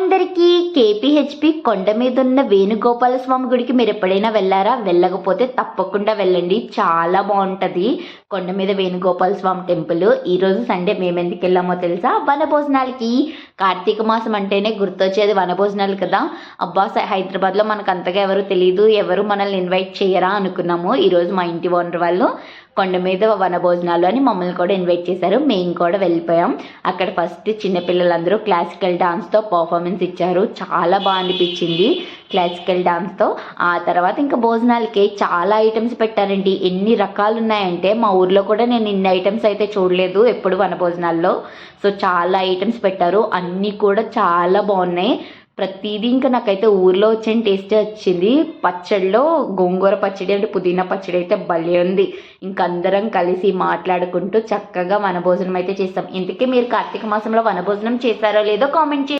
అందరికీ కేపీహెచ్పి కొండ మీద ఉన్న వేణుగోపాల స్వామి గుడికి మీరు ఎప్పుడైనా వెళ్ళారా? వెళ్ళకపోతే తప్పకుండా వెళ్ళండి, చాలా బాగుంటుంది కొండ మీద వేణుగోపాల స్వామి టెంపుల్. ఈరోజు సండే మేము ఎందుకు వెళ్ళామో తెలుసా? వనభోజనాలకి. కార్తీక మాసం అంటేనే గుర్తొచ్చేది వనభోజనాలు కదా. అబ్బా, హైదరాబాద్లో మనకు అంతగా ఎవరు తెలియదు, ఎవరు మనల్ని ఇన్వైట్ చేయరా అనుకున్నాము. ఈరోజు మా ఇంటి ఓనర్ వాళ్ళు కొండ మీద వనభోజనాలు అని మమ్మల్ని కూడా ఇన్వైట్ చేశారు. మేము కూడా వెళ్ళిపోయాం. అక్కడ ఫస్ట్ చిన్నపిల్లలందరూ క్లాసికల్ డాన్స్తో పర్ఫార్మెన్స్ ఇచ్చారు. చాలా బాగా అనిపించింది క్లాసికల్ డాన్స్తో. ఆ తర్వాత ఇంకా భోజనాలకి చాలా ఐటమ్స్ పెట్టారండి. ఎన్ని రకాలు ఉన్నాయంటే మా ఊర్లో కూడా నేను ఇన్ని ఐటమ్స్ అయితే చూడలేదు ఎప్పుడు వనభోజనాల్లో. సో చాలా ఐటమ్స్ పెట్టారు, అన్నీ కూడా చాలా బాగున్నాయి. ప్రతిదీ ఇంకా నాకైతే ఊర్లో వచ్చిన టేస్టే వచ్చింది. పచ్చడిలో గోంగూర పచ్చడి అంటే పుదీనా పచ్చడి అయితే భలే ఉంది. ఇంక అందరం కలిసి మాట్లాడుకుంటూ చక్కగా వనభోజనం అయితే చేస్తాం. ఇంతకీ మీరు కార్తీక మాసంలో వనభోజనం చేశారో లేదో కామెంట్ చేయండి.